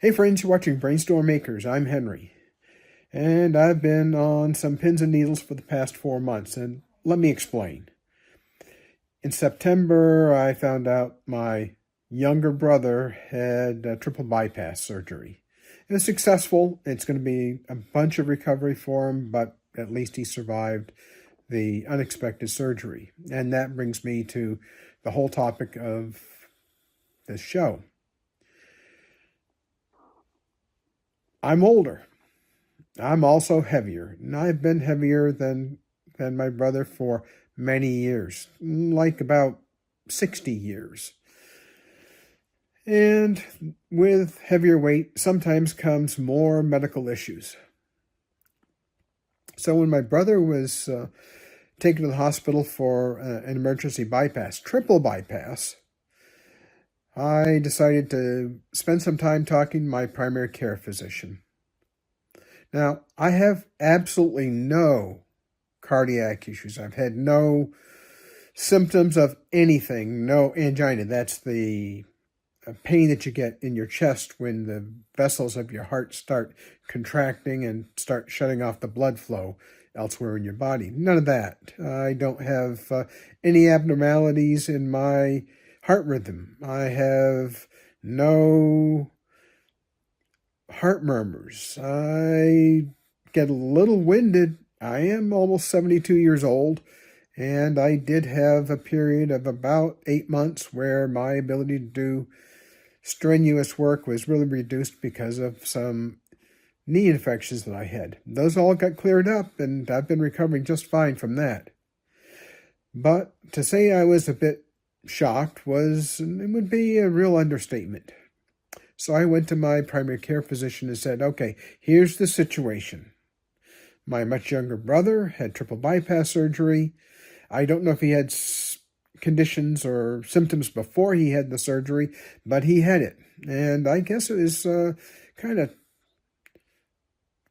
Hey friends, you're watching Brainstorm Acres. I'm Henry, and I've been on some pins and needles for the past 4 months, and let me explain. In September, I found out my younger brother had triple bypass surgery. It was successful. It's going to be a bunch of recovery for him, but at least he survived the unexpected surgery. And that brings me to the whole topic of this show. I'm older. I'm also heavier, and I've been heavier than my brother for many years, like about 60 years. And with heavier weight sometimes comes more medical issues. So when my brother was taken to the hospital for an emergency bypass, triple bypass, I decided to spend some time talking to my primary care physician. Now, I have absolutely no cardiac issues. I've had no symptoms of anything, no angina. That's the pain that you get in your chest when the vessels of your heart start contracting and start shutting off the blood flow elsewhere in your body. None of that. I don't have any abnormalities in my heart rhythm. I have no heart murmurs. I get a little winded. I am almost 72 years old, and I did have a period of about 8 months where my ability to do strenuous work was really reduced because of some knee infections that I had. Those all got cleared up, and I've been recovering just fine from that. But to say I was a bit shocked it would be a real understatement. So I went to my primary care physician and said, okay, here's the situation. My much younger brother had triple bypass surgery. I don't know if he had conditions or symptoms before he had the surgery, but he had it. And I guess it was kind of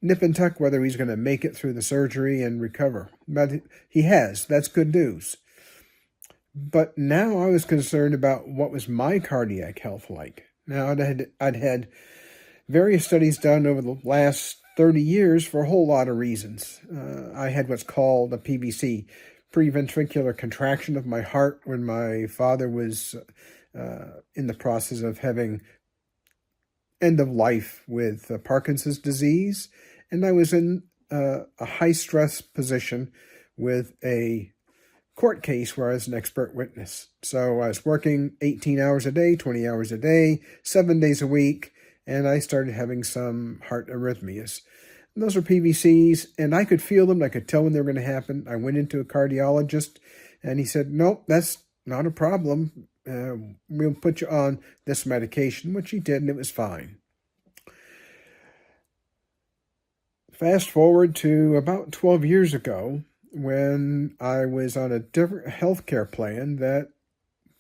nip and tuck whether he's going to make it through the surgery and recover. But he has. That's good news. But now I was concerned about what was my cardiac health like. Now, I'd had various studies done over the last 30 years for a whole lot of reasons. I had what's called a PVC, preventricular contraction of my heart, when my father was in the process of having end of life with Parkinson's disease. And I was in a high-stress position with a court case where I was an expert witness. So I was working 18 hours a day, 20 hours a day, 7 days a week, and I started having some heart arrhythmias. And those were PVCs, and I could feel them. I could tell when they were going to happen. I went into a cardiologist, and he said, nope, that's not a problem. We'll put you on this medication, which he did, and it was fine. Fast forward to about 12 years ago, when I was on a different healthcare plan that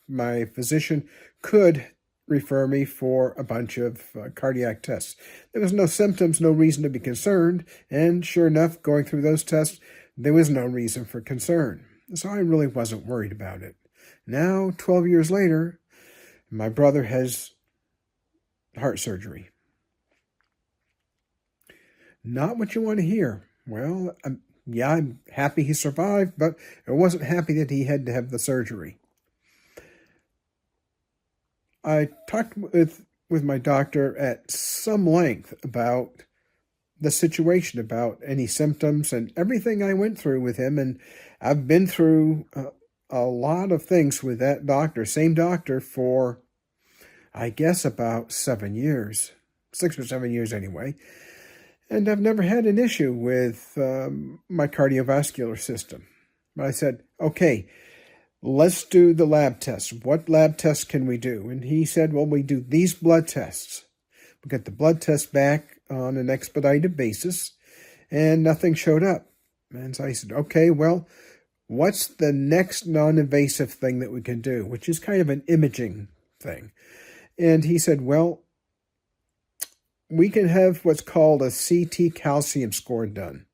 my physician could refer me for a bunch of cardiac tests. There was no symptoms, no reason to be concerned, and sure enough, going through those tests, there was no reason for concern. So I really wasn't worried about it. Now, 12 years later, my brother has heart surgery. Not what you want to hear. Well, yeah, I'm happy he survived, but I wasn't happy that he had to have the surgery. I talked with my doctor at some length about the situation, about any symptoms and everything I went through with him. And I've been through a lot of things with that doctor, same doctor, for, I guess, about 7 years, 6 or 7 years anyway. And I've never had an issue with my cardiovascular system. But I said, okay, let's do the lab tests. What lab tests can we do? And he said, well, we do these blood tests. We get the blood tests back on an expedited basis, and nothing showed up. And so I said, okay, well, what's the next non-invasive thing that we can do, which is kind of an imaging thing? And he said, well, we can have what's called a CT calcium score done.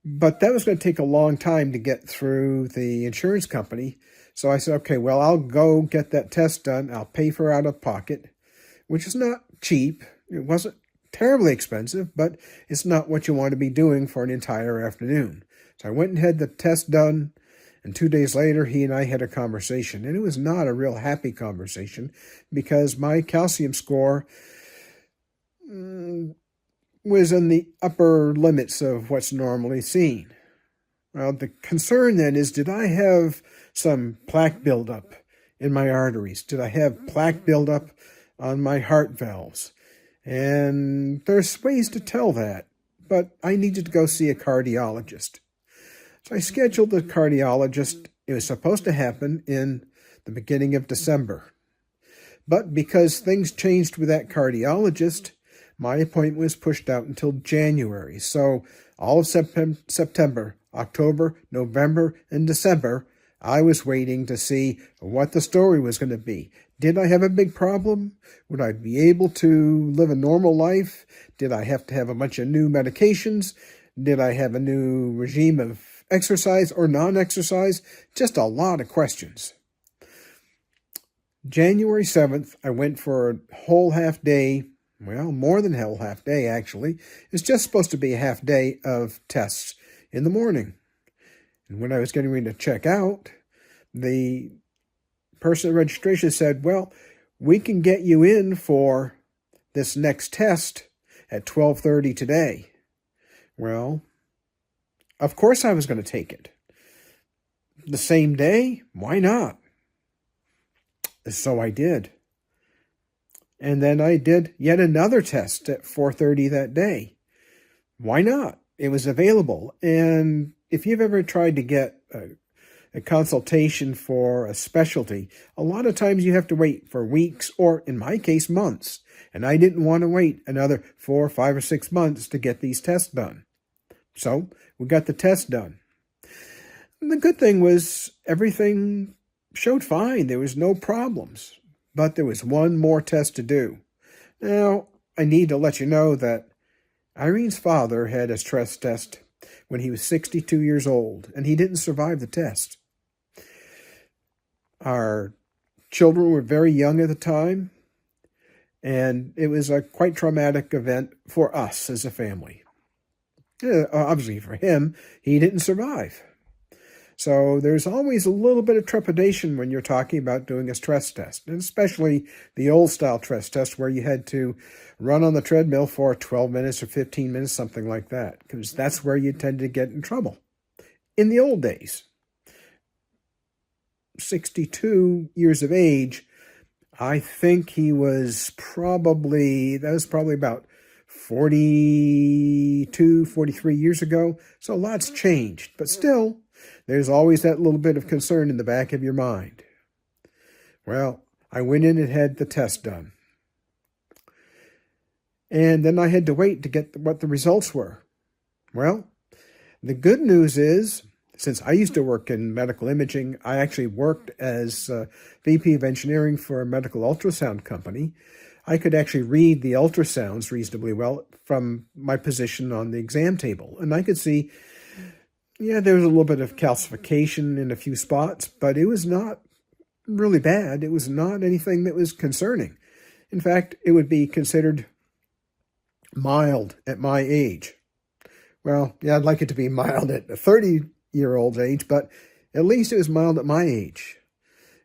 But that was going to take a long time to get through the insurance company. So I said, okay, well, I'll go get that test done. I'll pay for it out of pocket. which is not cheap. It wasn't terribly expensive, but it's not what you want to be doing for an entire afternoon. So I went and had the test done, and 2 days later, he and I had a conversation. And it was not a real happy conversation because my calcium score was in the upper limits of what's normally seen. Well, the concern then is, did I have some plaque buildup in my arteries? Did I have plaque buildup on my heart valves? And there's ways to tell that, but I needed to go see a cardiologist. So I scheduled the cardiologist. It was supposed to happen in the beginning of December. But because things changed with that cardiologist, my appointment was pushed out until January. So all of September, October, November, and December, I was waiting to see what the story was going to be. Did I have a big problem? Would I be able to live a normal life? Did I have to have a bunch of new medications? Did I have a new regime of exercise or non-exercise? Just a lot of questions. January 7th, I went for a whole half day. Well, more than a whole half day, actually. It's just supposed to be a half day of tests in the morning. And when I was getting ready to check out, the person at registration said, well, we can get you in for this next test at 12:30 today. Well, of course I was going to take it. The same day? Why not? So I did. And then I did yet another test at 4:30 that day. Why not? It was available. And if you've ever tried to get a consultation for a specialty, a lot of times you have to wait for weeks or, in my case, months. And I didn't want to wait another 4, 5, or 6 months to get these tests done. So we got the test done. And the good thing was everything showed fine. There was no problems. But there was one more test to do. Now, I need to let you know that Irene's father had a stress test when he was 62 years old, and he didn't survive the test. Our children were very young at the time, and it was a quite traumatic event for us as a family. Obviously, for him, he didn't survive. So there's always a little bit of trepidation when you're talking about doing a stress test, and especially the old-style stress test where you had to run on the treadmill for 12 minutes or 15 minutes, something like that, because that's where you tend to get in trouble. In the old days, 62 years of age, I think he was probably, that was probably about 42, 43 years ago. So lots changed, but still, there's always that little bit of concern in the back of your mind. Well, I went in and had the test done. And then I had to wait to get what the results were. Well, the good news is, since I used to work in medical imaging, I actually worked as VP of engineering for a medical ultrasound company. I could actually read the ultrasounds reasonably well from my position on the exam table. And I could see, yeah, there was a little bit of calcification in a few spots, but it was not really bad. It was not anything that was concerning. In fact, it would be considered mild at my age. Well, yeah, I'd like it to be mild at a 30-year-old's age, but at least it was mild at my age.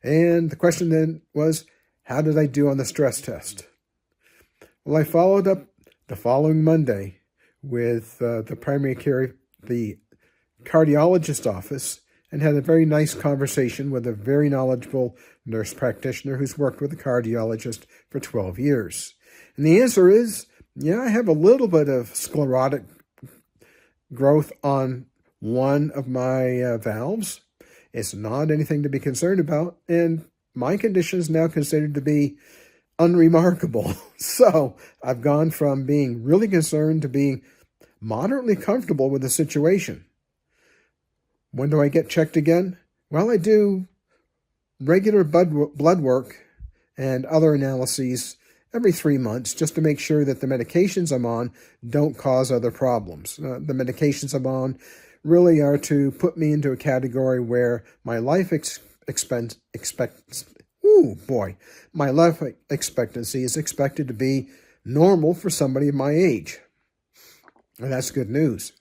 And the question then was, how did I do on the stress test? Well, I followed up the following Monday with the primary care, the cardiologist office, and had a very nice conversation with a very knowledgeable nurse practitioner who's worked with a cardiologist for 12 years. And the answer is, yeah, I have a little bit of sclerotic growth on one of my valves. It's not anything to be concerned about, and my condition is now considered to be unremarkable. So I've gone from being really concerned to being moderately comfortable with the situation. When do I get checked again? Well, I do regular blood work and other analyses every 3 months just to make sure that the medications I'm on don't cause other problems. The medications I'm on really are to put me into a category where my life Ooh, boy, my life expectancy is expected to be normal for somebody of my age. And that's good news.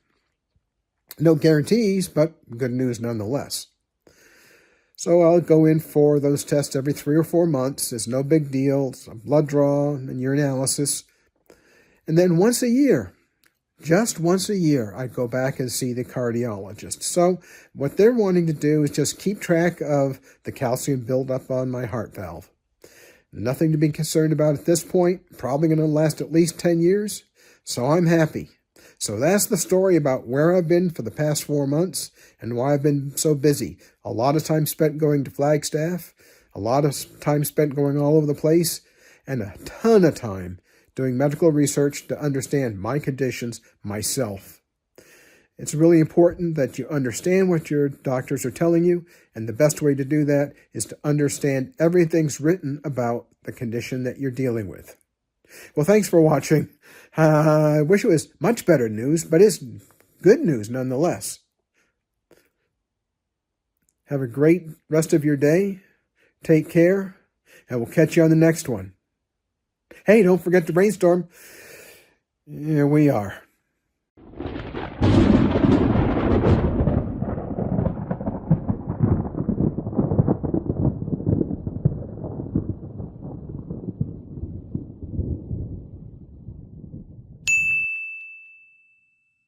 No guarantees, but good news nonetheless. So I'll go in for those tests every 3 or 4 months. It's no big deal. It's a blood draw and urinalysis. And then once a year, just once a year, I go back and see the cardiologist. So what they're wanting to do is just keep track of the calcium buildup on my heart valve. Nothing to be concerned about at this point. Probably going to last at least 10 years. So I'm happy. So that's the story about where I've been for the past 4 months and why I've been so busy. A lot of time spent going to Flagstaff, a lot of time spent going all over the place, and a ton of time doing medical research to understand my conditions myself. It's really important that you understand what your doctors are telling you, and the best way to do that is to understand everything's written about the condition that you're dealing with. Well, thanks for watching. I wish it was much better news, but it's good news nonetheless. Have a great rest of your day. Take care, and we'll catch you on the next one. Hey, don't forget to brainstorm. Here we are.